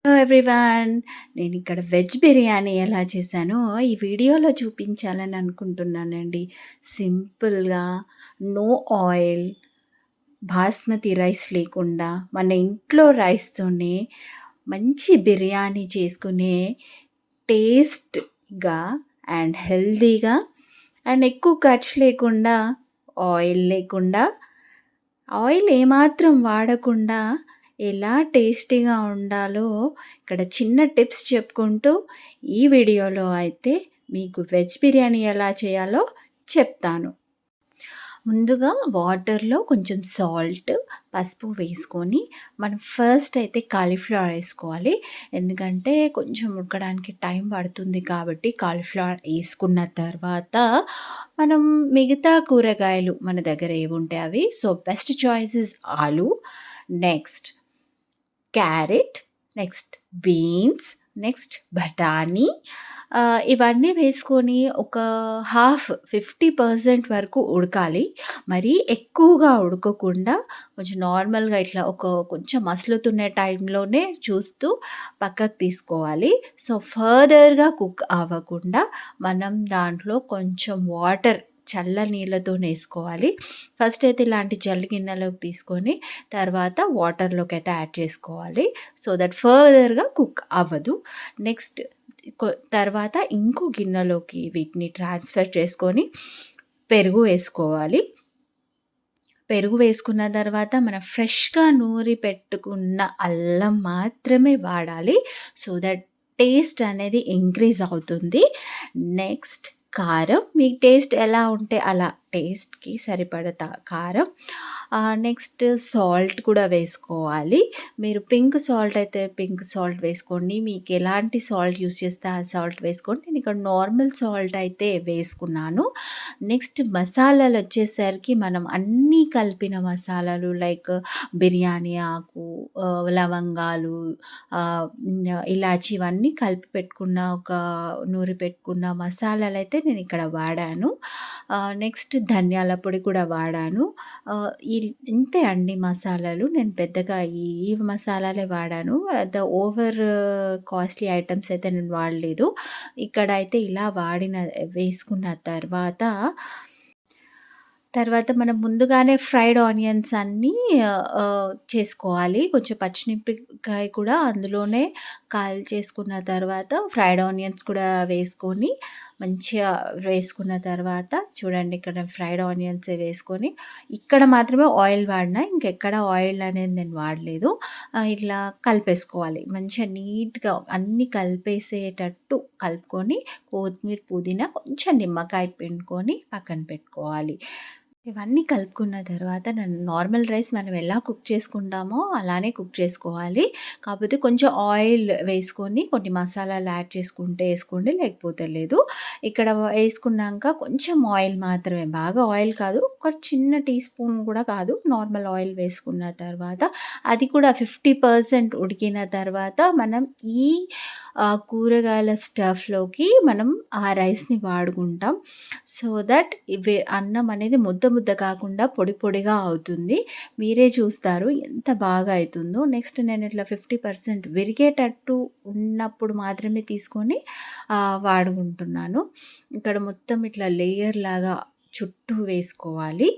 Hello everyone. నేనిక్కడ veg biryani ఎలా చేశానో ఈ వీడియోలో చూపించాలని అనుకుంటున్నానండి. సింపుల్‌గా, నో ఆయిల్, బాస్మతి రైస్ లేకుండా మన ఇంట్లో రైస్‌తోనే మంచి బిర్యానీ చేసుకునే టేస్ట్‌గా అండ్ హెల్తీగా అండ్ ఎక్కువ ఖర్చు లేకుండా, ఆయిల్ లేకుండా, ఆయిల్ ఏమాత్రం వాడకుండా ఎలా టేస్టీగా ఉండాలో ఇక్కడ చిన్న టిప్స్ చెప్పుకుంటూ ఈ వీడియోలో అయితే మీకు వెజ్ బిర్యానీ ఎలా చేయాలో చెప్తాను. ముందుగా వాటర్‌లో కొంచెం సాల్ట్, పసుపు వేసుకొని మనం ఫస్ట్ అయితే కాలీఫ్లవర్ ఏసుకోవాలి. ఎందుకంటే కొంచెం ఉడకడానికి టైం పడుతుంది కాబట్టి కాలీఫ్లవర్ ఏసుకున్న తర్వాత మనం మిగతా కూరగాయలు మన దగ్గర ఏవుంటే అవి. సో, బెస్ట్ చాయిస్ ఈస్ ఆలు, next carrot, next beans, next బఠానీ ఇవన్నీ వేసుకొని ఒక హాఫ్ 50% వరకు ఉడకాలి. మరీ ఎక్కువగా ఉడకకుండా కొంచెం నార్మల్‌గా ఇట్లా కొంచెం మసులుతున్న టైంలోనే చూస్తూ పక్కకు తీసుకోవాలి. సో, ఫర్దర్‌గా కుక్ అవ్వకుండా మనం దాంట్లో కొంచెం వాటర్ చల్ల నీళ్ళతోనేసుకోవాలి. ఫస్ట్ అయితే ఇలాంటి జల్లి గిన్నెలోకి తీసుకొని తర్వాత వాటర్‌లోకైతే యాడ్ చేసుకోవాలి. సో దట్ ఫర్దర్‌గా కుక్ అవ్వదు. నెక్స్ట్ కొ తర్వాత ఇంకో గిన్నెలోకి వీటిని ట్రాన్స్‌ఫర్ చేసుకొని పెరుగు వేసుకోవాలి. పెరుగు వేసుకున్న తర్వాత మనం ఫ్రెష్‌గా నూరి పెట్టుకున్న అల్లం మాత్రమే వాడాలి. సో దట్ టేస్ట్ అనేది ఇంక్రీజ్ అవుతుంది. నెక్స్ట్ కారం మీ టేస్ట్ ఎలా ఉంటే అలా టేస్ట్‌కి సరిపడత కారం. నెక్స్ట్ సాల్ట్ కూడా వేసుకోవాలి. మీరు పింక్ సాల్ట్ అయితే పింక్ సాల్ట్ వేసుకోండి. మీకు ఎలాంటి సాల్ట్ యూజ్ చేస్తే ఆ సాల్ట్ వేసుకోండి. నేను ఇక్కడ నార్మల్ సాల్ట్ అయితే వేసుకున్నాను. నెక్స్ట్ మసాలాలొచ్చేసరికి మనం అన్నీ కలిపిన మసాలాలు లైక్ బిర్యానీ ఆకు, లవంగాలు, ఇలాచి ఇవన్నీ కలిపి పెట్టుకున్న నూరి పెట్టుకున్న మసాలాలైతే నేనిక్కడ వాడాను. నెక్స్ట్ ధనియాల పొడి కూడా వాడాను. ఆహ్, ఇంతే అండి మసాలాలు. నేను పెద్దగా ఈ మసాలాలే వాడాను. ఓవర్ కాస్ట్‌లీ ఐటెమ్స్ అయితే నేను వాడలేదు. ఇక్కడైతే ఇలా వేసుకున్న తర్వాత మనం ముందుగానే ఫ్రైడ్ ఆనియన్స్ అన్నీ చేసుకోవాలి. కొంచెం పచ్చిమిరపకాయ కూడా అందులోనే కాల్చేసుకున్న తర్వాత ఫ్రైడ్ ఆనియన్స్ కూడా వేసుకొని మంచిగా వేసుకున్న తర్వాత చూడండి ఇక్కడ ఫ్రైడ్ ఆనియన్స్ వేసుకొని ఇక్కడ మాత్రమే ఆయిల్ వాడినా. ఇంకెక్కడ ఆయిల్ అనేది నేను వాడలేదు. ఇట్లా కలిపేసుకోవాలి. మంచిగా నీట్‌గా అన్నీ కలిపేసేటట్టు కలుపుకొని కొత్తిమీర, పుదీనా, కొంచెం నిమ్మకాయ పిండుకొని పక్కన పెట్టుకోవాలి. ఇవన్నీ కలుపుకున్న తర్వాత నార్మల్ రైస్ మనం ఎలా కుక్ చేసుకుంటామో అలానే కుక్ చేసుకోవాలి. కాకపోతే కొంచెం ఆయిల్ వేసుకొని కొన్ని మసాలాలు యాడ్ చేసుకుంటే ఏసుకోండి. లేకపోతే లేదు. ఇక్కడ ఏసుకున్నాక కొంచెం ఆయిల్ మాత్రమే, బాగా ఆయిల్ కాదు. ఒక చిన్న టీ స్పూన్ కూడా కాదు. నార్మల్ ఆయిల్ వేసుకున్న తర్వాత అది కూడా 50% ఉడికిన తర్వాత మనం ఈ కూరగాయల స్టఫ్‌లోకి మనం ఆ రైస్‌ని వాడుకుంటాం. సో దట్ అన్నం అనేది ముద్ద ముద్ద కాకుండా పొడి పొడిగా అవుతుంది. మీరే చూస్తారు ఎంత బాగా అయితుందో. నెక్స్ట్ నేను ఇట్లా 50% విరిగేటట్టు ఉన్నప్పుడు మాత్రమే తీసుకొని వాడుకుంటున్నాను. ఇక్కడ మొత్తం ఇట్లా లేయర్ లాగా చుట్టూ వేసుకోవాలి.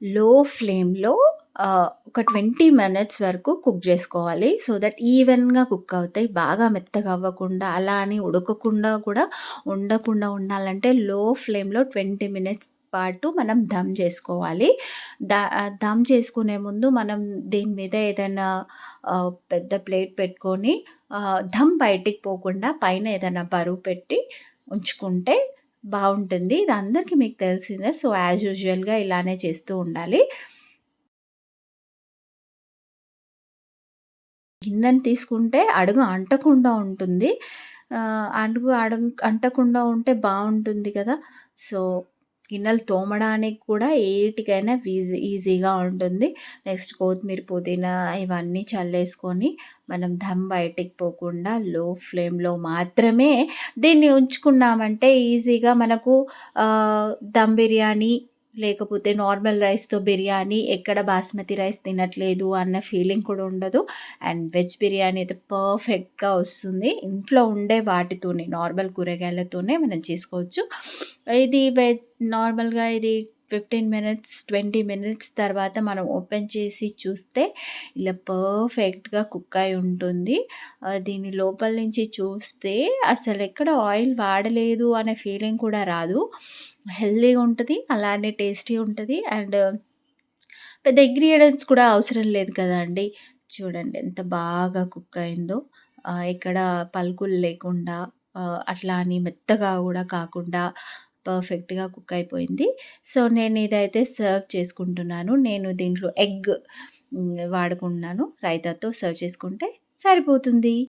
లో ఫ్లేమ్‌లో ఒక 20 మినిట్స్ వరకు కుక్ జేసుకోవాలి. సో దట్ ఈవెన్‌గా కుక్ అవుతాయి. బాగా మెత్తగా అవ్వకుండా, అలా అని ఉడకకుండా కూడా ఉండకుండా ఉండాలంటే లో ఫ్లేమ్‌లో 20 మినిట్స్ పాటు మనం దమ్ జేసుకోవాలి. దమ్ చేసుకునే ముందు మనం దీని మీద ఏదైనా పెద్ద ప్లేట్ పెట్టుకొని దమ్ బయటికి పోకుండా పైన ఏదైనా బరువు పెట్టి ఉంచుకుంటే బావుంటుంది. ఇది అందరికీ మీకు తెలిసిందే. సో, యాజ్ యూజువల్‌గా ఇలానే చేస్తూ ఉండాలి. గిన్నెని తీసుకుంటే అడుగు అంటకుండా ఉంటుంది. అంటకుండా ఉంటే బావుంటుంది కదా! సో, గిన్నెలు తోమడానికి కూడా ఏటికైనా ఈజీగా ఉంటుంది. నెక్స్ట్ కొత్తిమీర, పుదీనా ఇవన్నీ చల్లేసుకొని మనం దమ్ బయటికి పోకుండా లో ఫ్లేమ్‌లో మాత్రమే దీన్ని ఉంచుకున్నామంటే ఈజీగా మనకు దమ్ బిర్యానీ లేకపోతే నార్మల్ రైస్‌తో బిర్యానీ ఎక్కడ బాస్మతి రైస్ తినట్లేదు అన్న ఫీలింగ్ కూడా ఉండదు. అండ్ వెజ్ బిర్యానీ అయితే పర్ఫెక్ట్‌గా వస్తుంది. ఇంట్లో ఉండే వాటితోనే నార్మల్ కూరగాయలతోనే మనం చేసుకోవచ్చు. ఇది నార్మల్‌గా ఇది 15 మినిట్స్, 20 మినిట్స్ తర్వాత మనం ఓపెన్ చేసి చూస్తే ఇలా పర్ఫెక్ట్‌గా కుక్ అయి ఉంటుంది. దీని లోపల నుంచి చూస్తే అసలెక్కడ ఆయిల్ వాడలేదు అనే ఫీలింగ్ కూడా రాదు. హెల్తీగా ఉంటది. అలానే టేస్టీ ఉంటది. అండ్ పెద్ద ఇంగ్రీడియెంట్స్ కూడా అవసరం లేదు కదండీ! చూడండి ఎంత బాగా కుక్ అయిందో. ఎక్కడ పలుకులు లేకుండా అట్లా అని మెత్తగా గూడా కాకుండా పర్ఫెక్ట్‌గా కుక్ అయిపోయింది. సో, నేను ఇదైతే సర్వ్ చేసుకుంటున్నాను. నేను దీంట్లో ఎగ్ వాడుకుంటున్నాను. రైతాతో సర్వ్ చేసుకుంటే సరిపోతుంది.